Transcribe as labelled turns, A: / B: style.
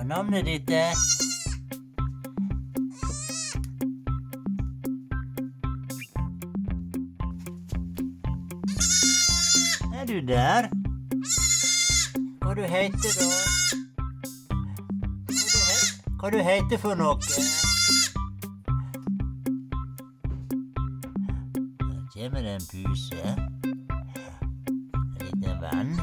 A: navnet ditt Er du der? Hva du heter da? Hva du heter for noe? Der kommer det en puse. En liten venn.